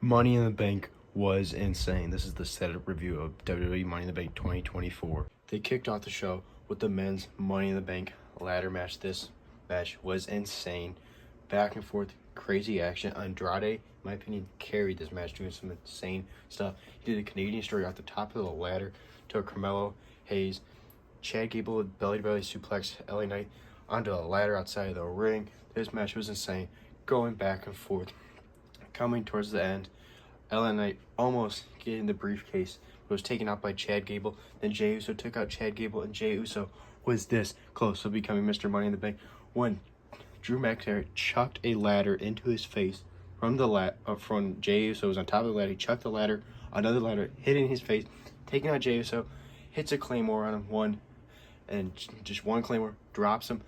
Money in the Bank was insane. This is the setup review of WWE Money in the Bank 2024. They kicked off the show with the men's Money in the Bank ladder match. This match was insane. Back and forth, crazy action. Andrade, in my opinion, carried this match, doing some insane stuff. He did a Canadian story off the top of the ladder to Carmelo Hayes. Chad Gable with belly-to-belly suplex LA Knight onto a ladder outside of the ring. This match was insane, going back and forth. Coming towards the end, LA Knight almost getting the briefcase, but was taken out by Chad Gable. Then Jey Uso took out Chad Gable, and Jey Uso was this close to becoming Mr. Money in the Bank when Drew McIntyre chucked a ladder into his face from Jey Uso. Was on top of the ladder. He chucked the ladder, another ladder, hitting his face, taking out Jey Uso, hits a Claymore on him, just one Claymore, drops him.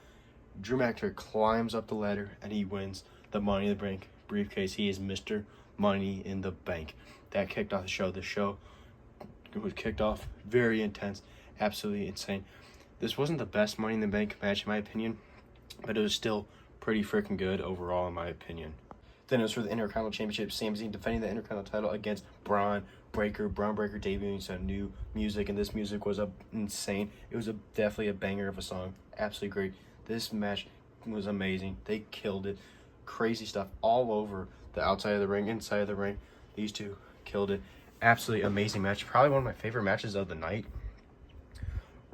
Drew McIntyre climbs up the ladder, and he wins the Money in the Bank briefcase. He is Mr. Money in the Bank. That kicked off the show. The show was kicked off very intense, absolutely insane. This wasn't the best Money in the Bank match in my opinion, but it was still pretty freaking good overall in my opinion. Then it was for the Intercontinental Championship. Sami Zayn defending the Intercontinental title against Braun Breaker. Braun Breaker debuting some new music, and this music was insane. It was definitely a banger of a song. Absolutely great. This match was amazing. They killed it. Crazy stuff all over the outside of the ring, inside of the ring. These two killed it. Absolutely amazing match. Probably one of my favorite matches of the night.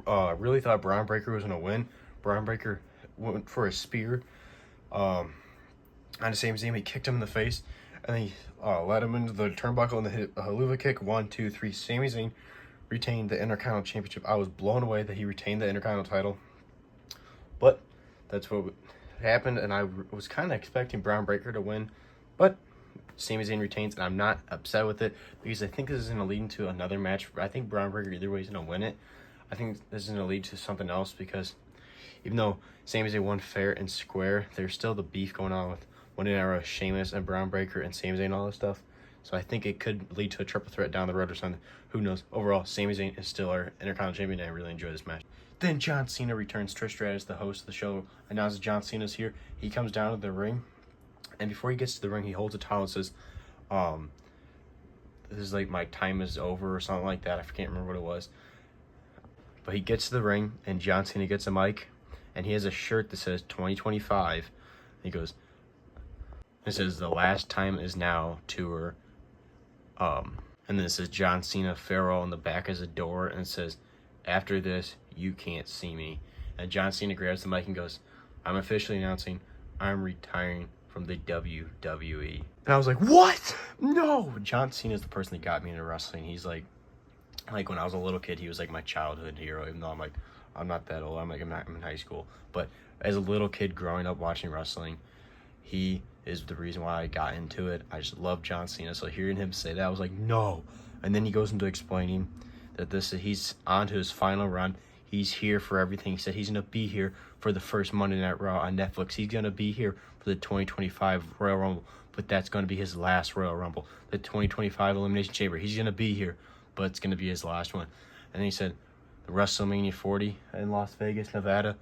Really thought Braun Breaker was going to win. Braun Breaker went for a spear on the Sami Zayn. He kicked him in the face, and then he led him into the turnbuckle and then hit a haluva kick. 1, 2, 3. Sami Zayn retained the Intercontinental Championship. I was blown away that he retained the Intercontinental title, but that's what happened, and I was kind of expecting Braun Breaker to win, but Sami Zayn retains, and I'm not upset with it because I think this is going to lead into another match. I think Braun Breaker either way is going to win it. I think this is going to lead to something else because even though Sami Zayn won fair and square, there's still the beef going on with Monday Night Raw, Sheamus and Braun Breaker and Sami Zayn and all this stuff. So I think it could lead to a triple threat down the road or something. Who knows? Overall, Sami Zayn is still our Intercontinental Champion, and I really enjoy this match. Then John Cena returns. Trish Stratus, the host of the show, announces John Cena's here. He comes down to the ring, and before he gets to the ring, he holds a towel and says, this is like my time is over or something like that. I can't remember what it was. But he gets to the ring, and John Cena gets a mic, and he has a shirt that says 2025. He goes, it says, the last time is now tour. And then it says John Cena farewell, on the back is a door, and it says, after this, you can't see me. And John Cena grabs the mic and goes, I'm officially announcing I'm retiring from the WWE. And I was like, what? No! John Cena is the person that got me into wrestling. He's like when I was a little kid, he was like my childhood hero, even though I'm not that old. I'm in high school. But as a little kid growing up watching wrestling, he is the reason why I got into it. I just love John Cena. So hearing him say that, I was like, no. And then he goes into explaining that he's on to his final run. He's here for everything. He said he's going to be here for the first Monday Night Raw on Netflix. He's going to be here for the 2025 Royal Rumble, but that's going to be his last Royal Rumble. The 2025 Elimination Chamber, he's going to be here, but it's going to be his last one. And then he said the WrestleMania 40 in Las Vegas, Nevada,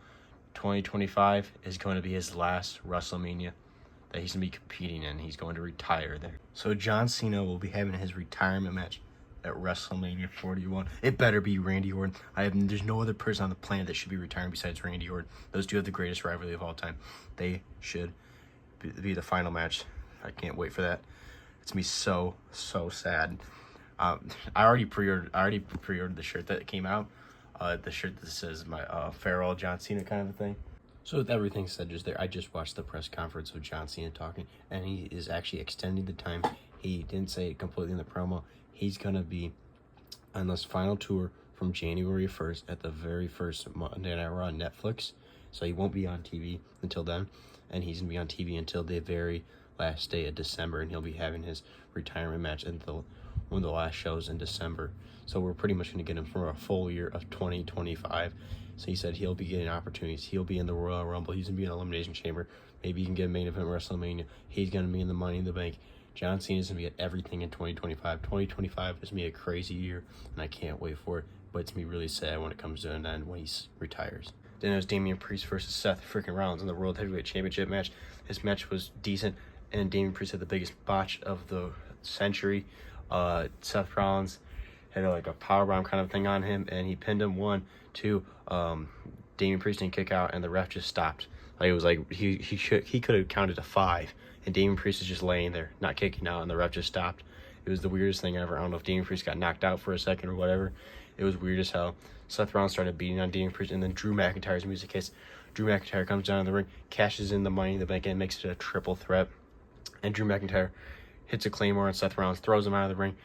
2025 is going to be his last WrestleMania that he's going to be competing in. He's going to retire there. So John Cena will be having his retirement match at WrestleMania 41. It better be Randy Orton. There's no other person on the planet that should be retiring besides Randy Orton. Those two have the greatest rivalry of all time. They should be the final match. I can't wait for that. It's gonna be so sad. I already pre-ordered the shirt that came out. The shirt that says my farewell John Cena kind of a thing. So with everything said just there, I just watched the press conference of John Cena talking, and he is actually extending the time. He didn't say it completely in the promo. He's going to be on this final tour from January 1st at the very first Monday Night Raw on Netflix. So he won't be on TV until then. And he's going to be on TV until the very last day of December. And he'll be having his retirement match until one of the last shows in December. So we're pretty much going to get him for a full year of 2025. So he said he'll be getting opportunities. He'll be in the Royal Rumble. He's going to be in the Elimination Chamber. Maybe he can get a main event WrestleMania. He's going to be in the Money in the Bank. John Cena's going to be at everything in 2025. 2025 is going to be a crazy year, and I can't wait for it. But it's going to be really sad when it comes to an end when he retires. Then it was Damian Priest versus Seth freaking Rollins in the World Heavyweight Championship match. His match was decent, and Damian Priest had the biggest botch of the century. Seth Rollins had like a powerbomb kind of thing on him, and he pinned him. 1, 2. Damian Priest didn't kick out, and the ref just stopped. Like, it was like he could have counted to 5, and Damian Priest is just laying there, not kicking out, and the ref just stopped. It was the weirdest thing ever. I don't know if Damian Priest got knocked out for a second or whatever. It was weird as hell. Seth Rollins started beating on Damian Priest, and then Drew McIntyre's music hits. Drew McIntyre comes down in the ring, cashes in the Money in the Bank, and makes it a triple threat. And Drew McIntyre hits a Claymore on Seth Rollins, throws him out of the ring,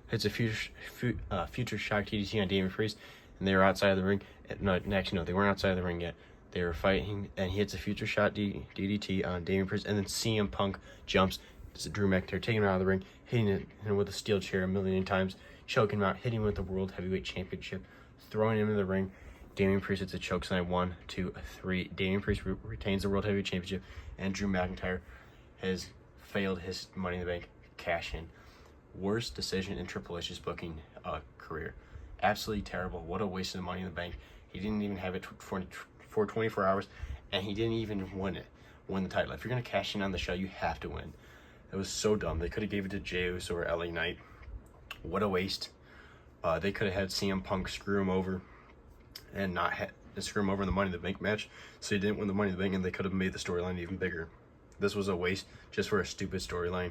hits a future shock DDT on Damian Priest, and they were outside of the ring. No, actually, no, they weren't outside of the ring yet. They were fighting, and he hits a future shot DDT on Damian Priest, and then CM Punk jumps. This is Drew McIntyre taking him out of the ring, hitting him with a steel chair a million times, choking him out, hitting him with the World Heavyweight Championship, throwing him in the ring. Damian Priest hits a chokeslam. 1, 2, 3. Damian Priest retains the World Heavyweight Championship, and Drew McIntyre has failed his Money in the Bank cash in. Worst decision in Triple H's booking career. Absolutely terrible. What a waste of Money in the Bank. He didn't even have it for 24 hours, and he didn't even win the title. If you're going to cash in on the show, you have to win. It was so dumb. They could have gave it to Jey Uso or LA Knight. What a waste. They could have had CM Punk screw him over and not screw him over in the Money in the Bank match, so he didn't win the Money in the Bank, and they could have made the storyline even bigger. This was a waste just for a stupid storyline.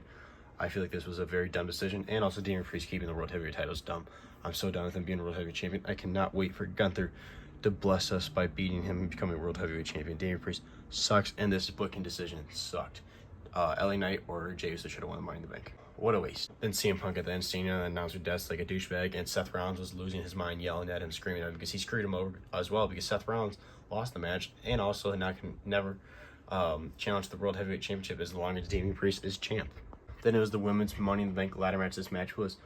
I feel like this was a very dumb decision, and also Damian Priest keeping the World Heavyweight title is dumb. I'm so done with him being World Heavyweight Champion. I cannot wait for Gunther to bless us by beating him and becoming World Heavyweight Champion. Damian Priest sucks, and this booking decision sucked. LA Knight or Jey Uso should have won the Money in the Bank. What a waste. Then CM Punk at the end, Cena, and announcer desk like a douchebag, and Seth Rollins was losing his mind, yelling at him, screaming at him, because he screwed him over as well, because Seth Rollins lost the match, and also never challenge the World Heavyweight Championship as long as Damian Priest is champ. Then it was the women's Money in the Bank ladder match. This match was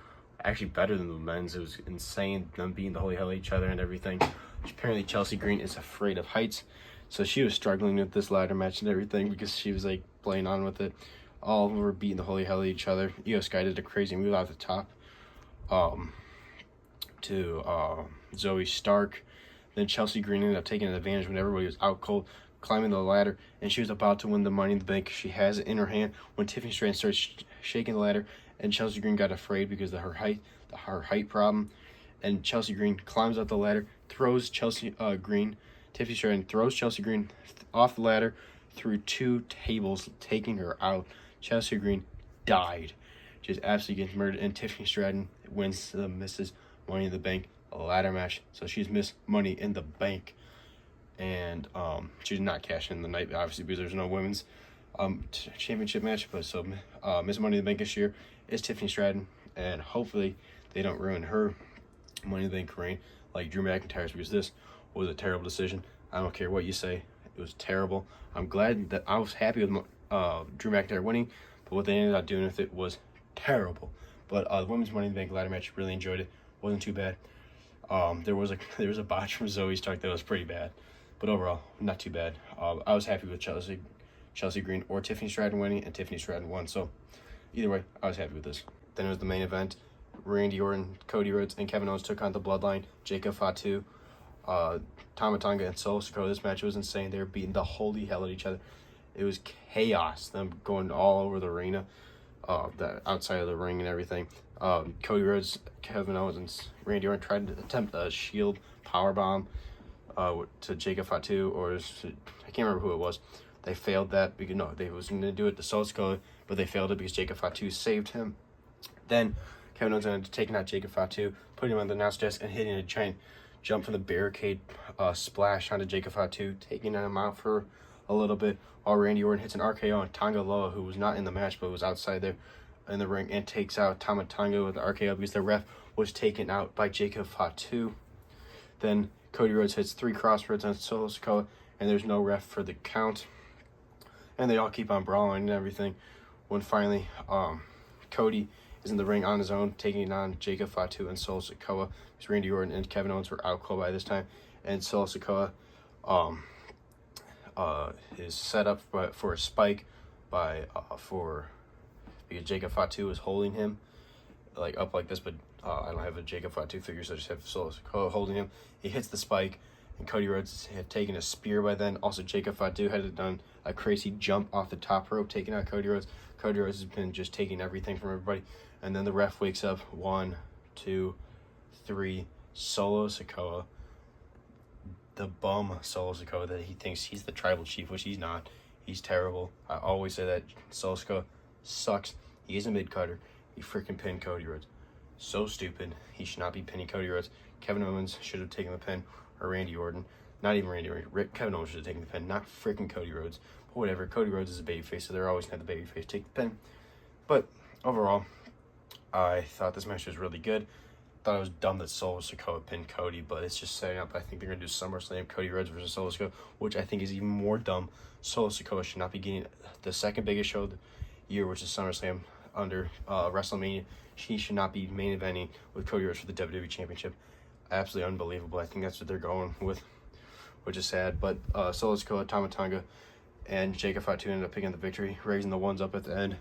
actually better than the men's. It was insane, them beating the holy hell each other and everything. Apparently Chelsea Green is afraid of heights, so she was struggling with this ladder match and everything because she was like playing on with it. All of them were beating the holy hell at each other. Io Sky did a crazy move out the top to Zoe Stark. Then Chelsea Green ended up taking advantage when everybody was out cold, climbing the ladder, and she was about to win the Money in the Bank. She has it in her hand when Tiffany Stratton starts shaking the ladder, and Chelsea Green got afraid because of her height problem. And Chelsea Green climbs up the ladder, throws Tiffany Stratton throws Chelsea Green off the ladder through 2 tables, taking her out. Chelsea Green died, just absolutely gets murdered, and Tiffany Stratton wins the Mrs. Money in the Bank ladder match. So she's Miss Money in the Bank, and she did not cash in the night, obviously, because there's no women's championship match. But so Miss Money in the Bank this year is Tiffany Stratton, and hopefully they don't ruin her Money in the Bank reign like Drew McIntyre's, because this was a terrible decision. I don't care what you say, it was terrible. I'm glad that I was happy with Drew McIntyre winning, but what they ended up doing with it was terrible. But the women's Money in the Bank ladder match, really enjoyed it. Wasn't too bad. There was a botch from Zoe Stark that was pretty bad, but overall not too bad. I was happy with Chelsea Green or Tiffany Stratton winning, and Tiffany Stratton won. So either way, I was happy with this. Then it was the main event. Randy Orton, Cody Rhodes, and Kevin Owens took on the Bloodline, Jacob Fatu, Tama Tonga, and Solo Sikoa. This match was insane. They were beating the holy hell at each other. It was chaos. Them going all over the arena, outside of the ring and everything. Cody Rhodes, Kevin Owens, and Randy Orton tried to attempt a Shield powerbomb to Jacob Fatu, I can't remember who it was. They failed that because they was going to do it to Solo Sikoa, but they failed it because Jacob Fatu saved him. Then Kevin Owens ended up taking out Jacob Fatu, putting him on the announce desk, and hitting a giant jump from the barricade splash onto Jacob Fatu, taking him out for a little bit, while Randy Orton hits an RKO on Tonga Loa, who was not in the match but was outside there in the ring, and takes out Tama Tonga with the RKO because the ref was taken out by Jacob Fatu. Then Cody Rhodes hits 3 crossroads on Solo Sikoa, and there's no ref for the count. And they all keep on brawling and everything, when finally Cody is in the ring on his own, taking on Jacob Fatu and Solo Sikoa, because Randy Orton and Kevin Owens were out cold by this time, and Solo Sikoa is set up for a spike because Jacob Fatu is holding him up like this, but I don't have a Jacob Fatu figure, so I just have Solo Sikoa holding him. He hits the spike, and Cody Rhodes had taken a spear by then. Also, Jacob Fatu had done a crazy jump off the top rope, taking out Cody Rhodes. Cody Rhodes has been just taking everything from everybody. And then the ref wakes up, 1, 2, 3, Solo Sikoa. The bum Solo Sikoa that he thinks he's the tribal chief, which he's not. He's terrible. I always say that Solo Sikoa sucks. He is a mid-cutter. He freaking pinned Cody Rhodes. So stupid. He should not be pinning Cody Rhodes. Kevin Owens should have taken the pin, or Randy Orton. Not even Randy Orton. Kevin Owens should have taken the pin, not freaking Cody Rhodes. But whatever. Cody Rhodes is a babyface, so they're always going to have the babyface take the pin. But overall, I thought this match was really good. Thought it was dumb that Solo Sikoa pinned Cody, but it's just setting up. I think they're going to do SummerSlam Cody Rhodes versus Solo Sikoa, which I think is even more dumb. Solo Sikoa should not be getting the second biggest show of the year, which is SummerSlam, under WrestleMania. He should not be main eventing with Cody Rhodes for the WWE Championship. Absolutely unbelievable. I think that's what they're going with, which is sad. But Solo Sikoa, Tama Tonga, and Jacob Fatu ended up picking the victory, raising the ones up at the end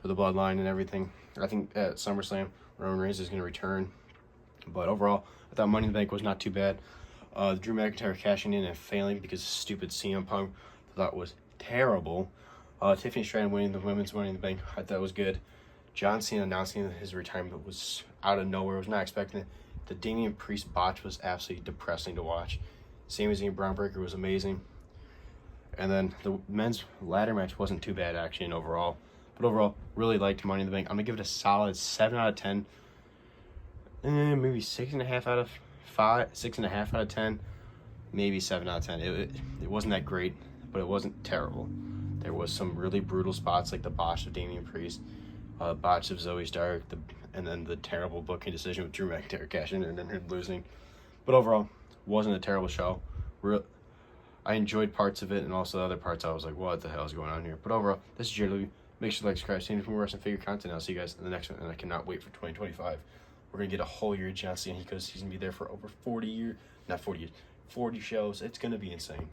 for the bloodline and everything. I think at SummerSlam, Roman Reigns is going to return. But overall, I thought Money in the Bank was not too bad. Drew McIntyre cashing in and failing because of stupid CM Punk, I thought was terrible. Tiffany Stratton winning the women's Money in the Bank, I thought was good. John Cena announcing his retirement was out of nowhere. I was not expecting it. The Damian Priest botch was absolutely depressing to watch. Sami Zayn Braun Breaker was amazing. And then the men's ladder match wasn't too bad, actually, overall. But overall, really liked Money in the Bank. I'm going to give it a solid 7 out of 10. Maybe 6.5 out of 5, 6.5 out of 10, maybe 7 out of 10. It wasn't that great, but it wasn't terrible. There was some really brutal spots like the botch of Damian Priest, botch of Zoe Stark, and then the terrible booking decision with Drew McIntyre cashing in and then him losing. But overall, wasn't a terrible show. I enjoyed parts of it, and also the other parts I was like, what the hell is going on here? But overall, this is Jerry. Make sure to like, subscribe, see for more wrestling figure content. I'll see you guys in the next one, and I cannot wait for 2025. We're going to get a whole year of John Cena because he's going to be there for over 40 years. Not 40 years, 40 shows. It's going to be insane.